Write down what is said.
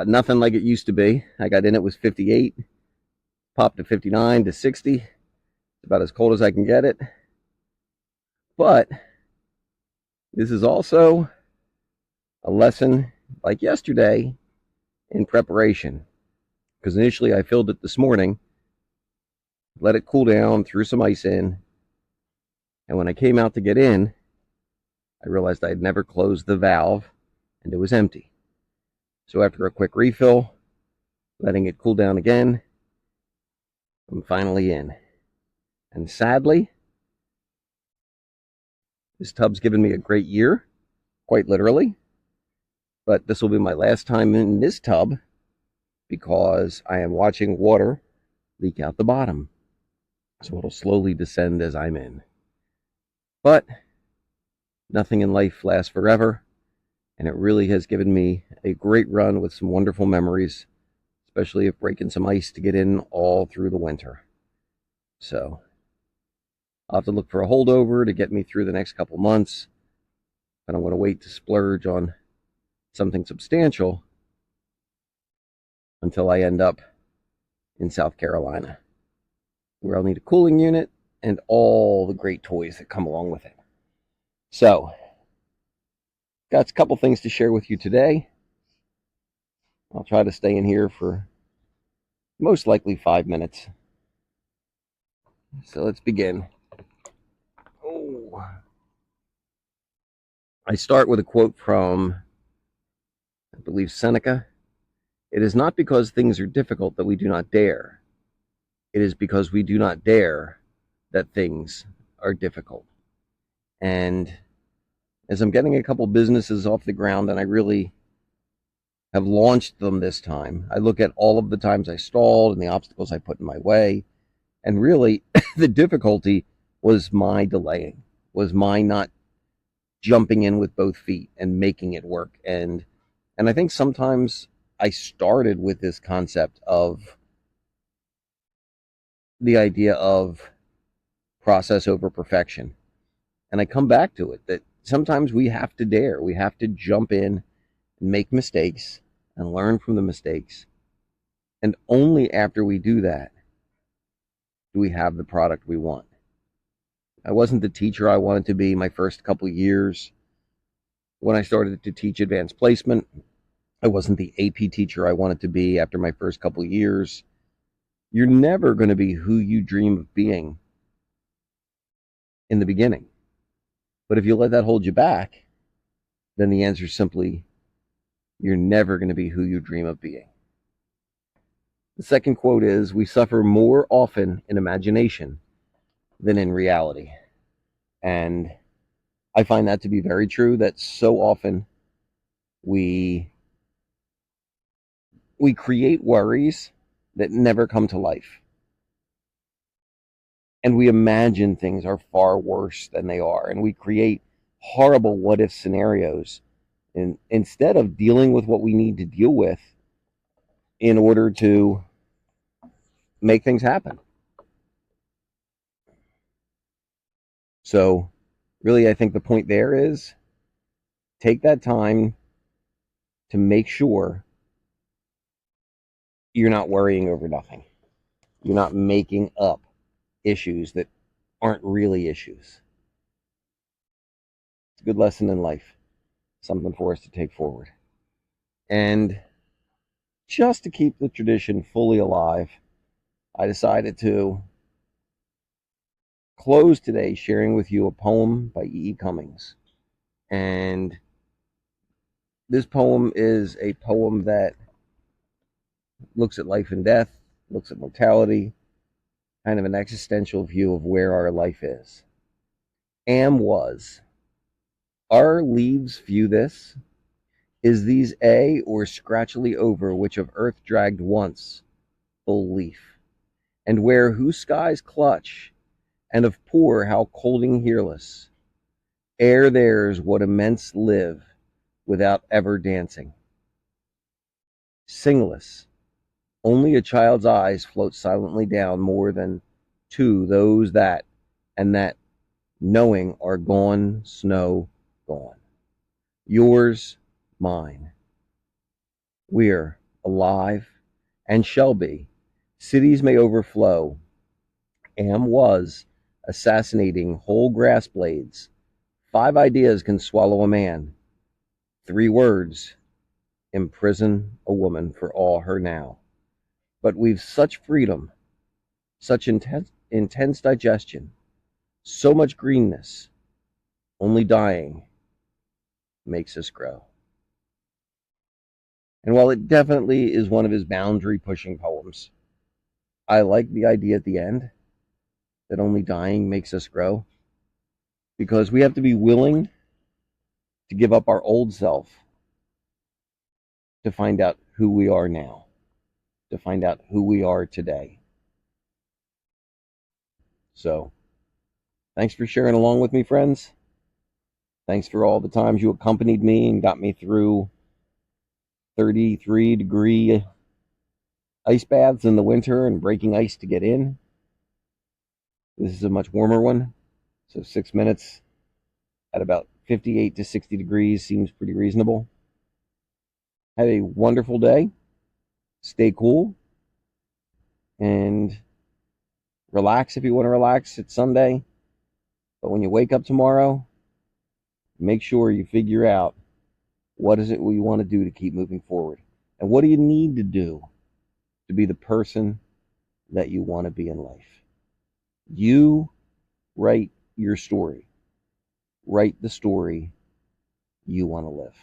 Nothing like it used to be. I got in, it was 58, popped to 59 to 60. It's about as cold as I can get it. But this is also a lesson, like yesterday, in preparation. Because initially I filled it this morning, let it cool down, threw some ice in, and when I came out to get in, I realized I had never closed the valve and it was empty. So after a quick refill, letting it cool down again, I'm finally in. And sadly, this tub's given me a great year, quite literally. But this will be my last time in this tub because I am watching water leak out the bottom. So it'll slowly descend as I'm in. But nothing in life lasts forever, and it really has given me a great run with some wonderful memories, especially of breaking some ice to get in all through the winter. So I'll have to look for a holdover to get me through the next couple months, but I'm going to wait to splurge on something substantial until I end up in South Carolina, where I'll need a cooling unit and all the great toys that come along with it. So, got a couple things to share with you today. I'll try to stay in here for most likely 5 minutes. So let's begin. I start with a quote from, I believe, Seneca. It is not because things are difficult that we do not dare. It is because we do not dare that things are difficult. And as I'm getting a couple businesses off the ground, and I really have launched them this time, I look at all of the times I stalled and the obstacles I put in my way. And really, the difficulty was my delaying, was my not jumping in with both feet and making it work. And I think sometimes I started with this concept of the idea of process over perfection. And I come back to it that sometimes we have to dare, we have to jump in and make mistakes and learn from the mistakes. And only after we do that do we have the product we want. I wasn't the teacher I wanted to be my first couple of years. When I started to teach advanced placement, I wasn't the AP teacher I wanted to be after my first couple of years. You're never going to be who you dream of being in the beginning. But if you let that hold you back, then the answer is simply, you're never going to be who you dream of being. The second quote is, we suffer more often in imagination than in reality. And I find that to be very true, that so often we create worries that never come to life. And we imagine things are far worse than they are. And we create horrible what if scenarios. And instead of dealing with what we need to deal with in order to make things happen. So really, I think the point there is take that time to make sure you're not worrying over nothing. You're not making up issues that aren't really issues. It's a good lesson in life, something for us to take forward. And just to keep the tradition fully alive, I decided to close today sharing with you a poem by E. E. Cummings. And this poem is a poem that looks at life and death, looks at mortality, kind of an existential view of where our life is. Was. Our leaves view this? Is these a or scratchily over which of earth dragged once, full leaf? And where whose skies clutch, and of poor how colding hearless, ere theirs what immense live, without ever dancing. Singless, only a child's eyes float silently down more than to those that, and that, knowing are gone, snow gone. Yours, mine. We're alive, and shall be. Cities may overflow. Am was assassinating whole grass blades. 5 ideas can swallow a man. 3 words imprison a woman for all her now. But we've such freedom, such intense digestion, so much greenness. Only dying makes us grow. And while it definitely is one of his boundary pushing poems, I like the idea at the end that only dying makes us grow, because we have to be willing to give up our old self to find out who we are now, to find out who we are today. So, thanks for sharing along with me, friends. Thanks for all the times you accompanied me and got me through 33-degree ice baths in the winter and breaking ice to get in. This is a much warmer one, so 6 minutes at about 58 to 60 degrees seems pretty reasonable. Have a wonderful day. Stay cool and relax if you want to relax. It's Sunday, but when you wake up tomorrow, make sure you figure out what is it you want to do to keep moving forward, and what do you need to do to be the person that you want to be in life. You write your story. Write the story you want to live.